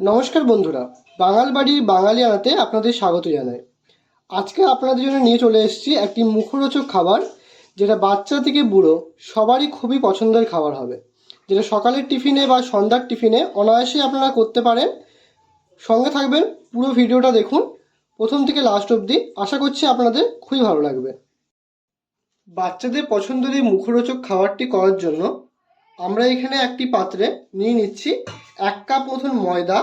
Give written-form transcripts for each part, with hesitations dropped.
নমস্কার বন্ধুরা, বাঙাল বাড়ির বাঙালিয়ানাতে আপনাদের স্বাগত জানাই। আজকে আপনাদের জন্য নিয়ে চলে এসেছি একটি মুখরোচক খাবার, যেটা বাচ্চা থেকে বুড়ো সবারই খুবই পছন্দের খাবার হবে, যেটা সকালের টিফিনে বা সন্ধ্যার টিফিনে অনায়াসে আপনারা করতে পারেন। সঙ্গে থাকবেন, পুরো ভিডিওটা দেখুন প্রথম থেকে লাস্ট অবধি। আশা করছি আপনাদের খুবই ভালো লাগবে। বাচ্চাদের পছন্দের এই মুখরোচক খাবারটি করার জন্য আমরা এখানে একটি পাত্রে নিয়ে নিচ্ছি 1 কাপ মতন ময়দা,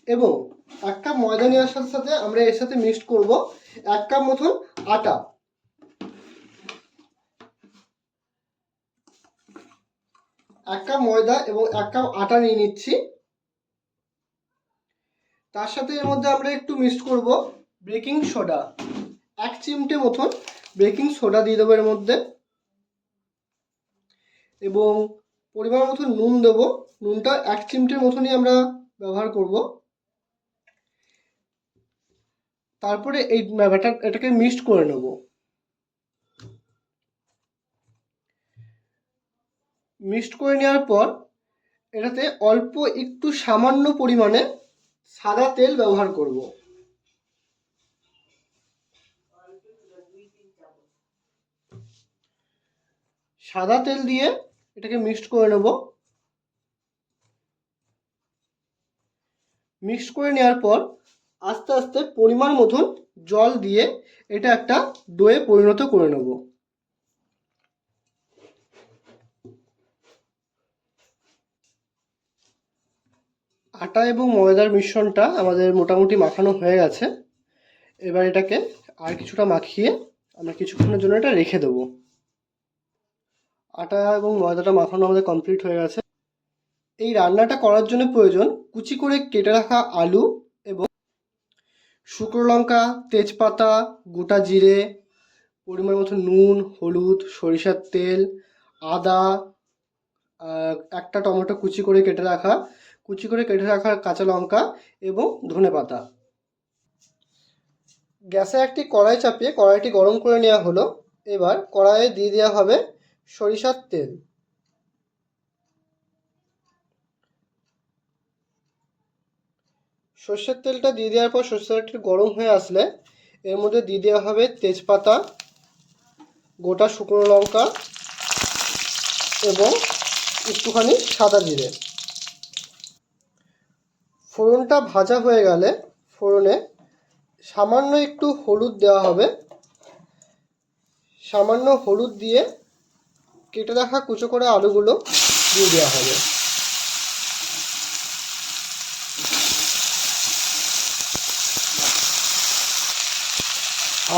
এবং 1 কাপ ময়দা নেওয়ার সাথে সাথে আমরা এর সাথে মিক্সড করব 1 কাপ মতন আটা। 1 কাপ ময়দা এবং 1 কাপ আটা নিয়ে নিচ্ছি। তার সাথে এর মধ্যে আমরা একটু মিক্সড করব বেকিং সোডা। 1 চিমটে মতন বেকিং সোডা দিয়ে দেবো এর মধ্যে, এবং পরিমাণ মতন নুন দেবো। নুনটা 1 চিমটের মতনই আমরা ব্যবহার করব। তারপরে এই এটাকে মিক্সড করে নেব। মিক্সড করে নেওয়ার পর এটাতে অল্প একটু সামান্য পরিমাণে সাদা তেল ব্যবহার করব। সাদা তেল দিয়ে এটাকে মিক্সড করে নেব। মিক্সড করে নেওয়ার পর আস্তে আস্তে পরিমাণ মতন জল দিয়ে এটা একটা ডোয়ে পরিণত করে নেব। আটা এবং ময়দার মিশ্রণটা আমাদের মোটামুটি মাখানো হয়ে গেছে। এবার এটাকে আর কিছুটা মাখিয়ে আমরা কিছুক্ষণের জন্য এটা রেখে দেবো। আটা এবং ময়দাটা মাখানো আমাদের কমপ্লিট হয়ে গেছে। এই রান্নাটা করার জন্য প্রয়োজন কুচি করে কেটে রাখা আলু এবং শুকনো লঙ্কা, তেজপাতা, গোটা জিরে, পরিমাণ মতো নুন, হলুদ, সরিষার তেল, আদা, একটা টমেটো কুচি করে কেটে রাখা কাঁচা লঙ্কা এবং ধনেপাতা। গ্যাসে একটি কড়াই চাপিয়ে কড়াইটি গরম করে নেওয়া হলো। এবার কড়াইয়ে দিয়ে দেওয়া হবে সরিষার তেল। সর্ষের তেলটা দিয়ে দেওয়ার পর সর্ষের তেলটা গরম হয়ে আসলে এর মধ্যে দিয়ে দেওয়া হবে তেজপাতা, গোটা শুকনো লঙ্কা এবং একটুখানি সাদা জিরে। ফোড়নটা ভাজা হয়ে গেলে ফোড়নে সামান্য একটু হলুদ দেওয়া হবে। সামান্য হলুদ দিয়ে কেটে রাখা কুচো করে আলুগুলো দিয়ে দেওয়া হবে।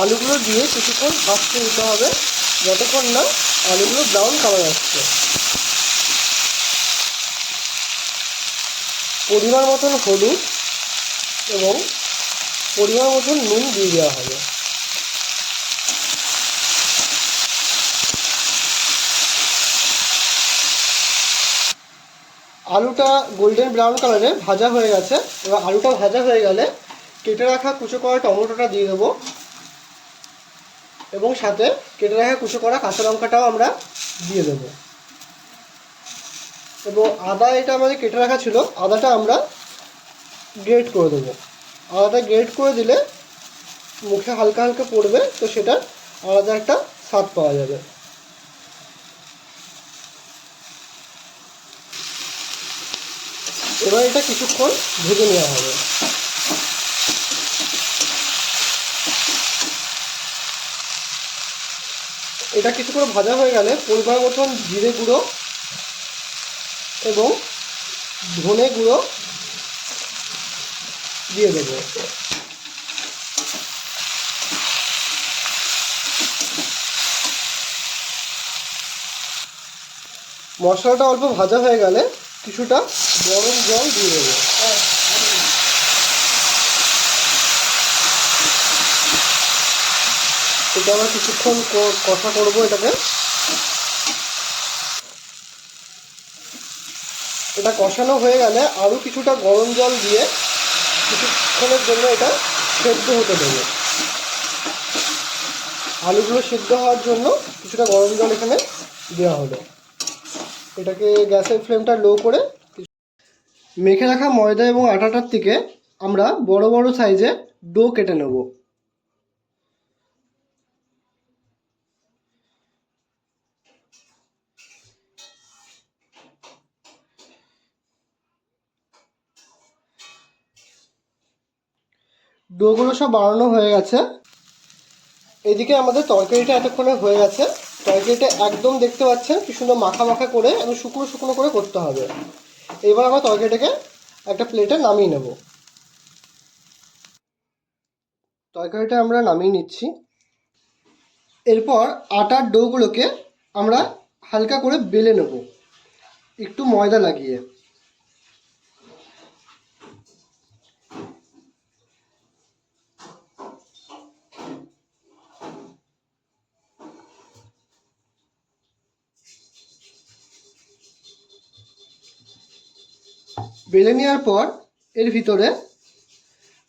আলুগুলো দিয়ে কিছুক্ষণ ভাজতে নিতে হবে, যতক্ষণ না আলুগুলো ব্রাউন কালার আসছে। পরিমাণ মতন হলুদ এবং পরিমাণ মতন নুন দিয়ে দেওয়া হবে। আলুটা গোল্ডেন ব্রাউন কালারে ভাজা হয়ে গেছে। এবার আলুটা ভাজা হয়ে গেলে কেটে রাখা কুচো করা টমেটোটা দিয়ে দেবো, এবং সাথে কেটে রাখা কুচো করা কাঁচা লঙ্কাটাও আমরা দিয়ে দেবো। এবং আদা, এটা আমাদের কেটে রাখা ছিল, আদাটা আমরা গ্রেট করে দেবো। আদাটা গ্রেট করে দিলে মুখে হালকা হালকা পড়বে, তো সেটা আলাদা একটা স্বাদ পাওয়া যাবে। এবার এটা কিছুক্ষণ ভেজে নেওয়া হবে। এটা কিছুক্ষণ ভাজা হয়ে গেলে পরিমাণ মতন জিরে গুঁড়ো এবং ধনে গুঁড়ো দিয়ে দেবো। মশলাটা অল্প ভাজা হয়ে গেলে কিছুটা গরম জল দিয়ে দেবো। এটা আমরা কিছুক্ষণ কষা করবো। এটা কষানো হয়ে গেলে আরও কিছুটা গরম জল দিয়ে কিছুক্ষণের জন্য এটা সেদ্ধ হতে দেবো। আলুগুলো সেদ্ধ হওয়ার জন্য কিছুটা গরম জল এখানে দেওয়া হলো। এটাকে গ্যাসের ফ্লেমটা লো করে মেখে রাখা ময়দা এবং আটাটার থেকে আমরা বড় বড় সাইজে ডো কেটে নেব। ডোগুলো সব বানানো হয়ে গেছে। এদিকে আমাদের তরকারিটা এতক্ষণে হয়ে গেছে। তরকারিটা একদম দেখতে পাচ্ছেন কি সুন্দর মাখা মাখা করে এবং শুকনো শুকনো করে করতে হবে। এবার আমরা তরকারিটাকে একটা প্লেটে নামিয়ে নেব। তরকারিটা আমরা নামিয়ে নিচ্ছি। এরপর আটার ডোগুলোকে আমরা হালকা করে বেলে নেব একটু ময়দা লাগিয়ে। বেলে নেওয়ার পর এর ভিতরে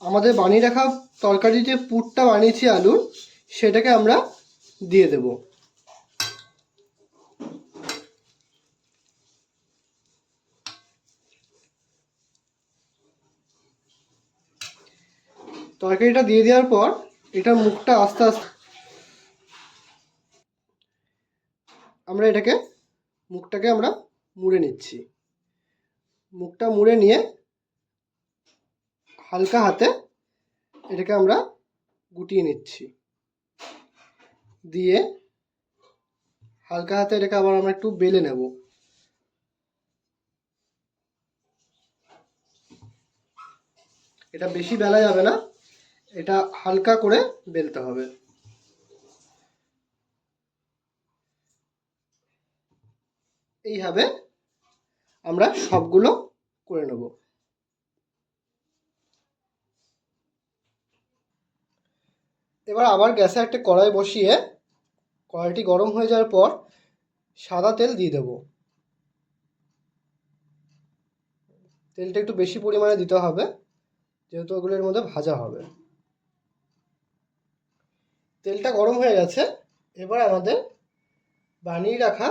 আমাদের বানিয়ে রাখা তরকারি যে পুরটা বানিয়েছি আলুর, সেটাকে আমরা দিয়ে দেব। তরকারিটা দিয়ে দেওয়ার পর এটার মুখটা আস্তে আস্তে আমরা মুখটাকে আমরা মুড়ে নিচ্ছি। মুখটা মুড়ে নিয়ে হালকা হাতে এটাকে আমরা গুটিয়ে নিচ্ছি। দিয়ে হালকা হাতে এটাকে আবার আমরা একটু বেলে নেব। এটা বেশি বেলা যাবে না, এটা হালকা করে বেলতে হবে। এইভাবে আমরা সবগুলো করে নেব। এবার আবার গ্যাসে একটা কড়াই বসিয়ে কড়াইটি গরম হয়ে যাওয়ার পর সাদা তেল দিয়ে দেব। তেলটা একটু বেশি পরিমাণে দিতে হবে, যেহেতু ওগুলোর মধ্যে ভাজা হবে। তেলটা গরম হয়ে গেছে। এবার আমাদের বানিয়ে রাখা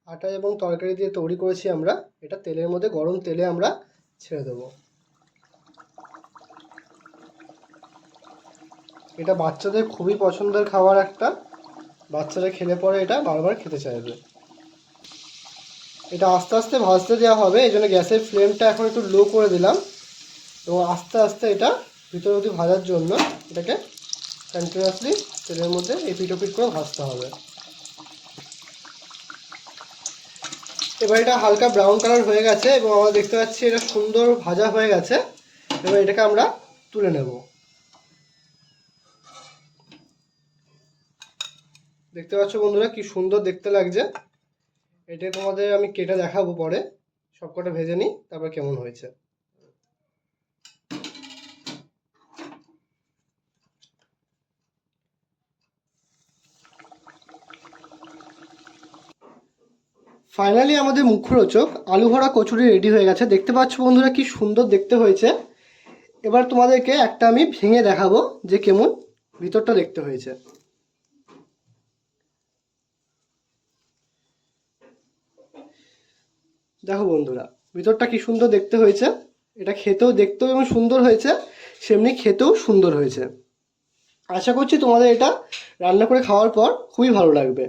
আটা এবং তরকারি দিয়ে তৈরি করেছি আমরা, এটা তেলের মধ্যে গরম তেলে আমরা ছেড়ে দেব। এটা বাচ্চাদের খুবই পছন্দের খাবার একটা। বাচ্চারা খেলে পরে এটা বারবার খেতে চাইবে। এটা আস্তে আস্তে ভাজতে দেওয়া হবে, এই জন্য গ্যাসের ফ্লেমটা এখন একটু লো করে দিলাম এবং আস্তে আস্তে এটা ভিতর অবধি ভাজার জন্য এটাকে কন্টিনিউয়াসলি তেলের মধ্যে এপিট ওপিট করে ভাজতে হবে। এবার এটা হালকা ব্রাউন কালার হয়ে গেছে এবং আমরা দেখতে পাচ্ছি এটা সুন্দর ভাজা হয়ে গেছে। এবার এটাকে আমরা তুলে নেব। দেখতে পাচ্ছ বন্ধুরা কি সুন্দর দেখতে লাগছে। এটা তোমাদের আমি কেটে দেখাবো পরে, সবকটা ভেজে নিই তারপর কেমন হয়েছে। ফাইনালি আমাদের মুখরোচক আলু ভরা কচুরি রেডি হয়ে গেছে। দেখতে পাচ্ছ বন্ধুরা কি সুন্দর দেখতে হয়েছে। এবার তোমাদেরকে একটা আমি ভেঙে দেখাবো যে কেমন ভিতরটা দেখতে হয়েছে। দেখো বন্ধুরা ভিতরটা কি সুন্দর দেখতে হয়েছে। এটা খেতেও দেখতেও এবং সুন্দর হয়েছে, সেমনি খেতেও সুন্দর হয়েছে। আশা করছি তোমাদের এটা রান্না করে খাওয়ার পর খুবই ভালো লাগবে।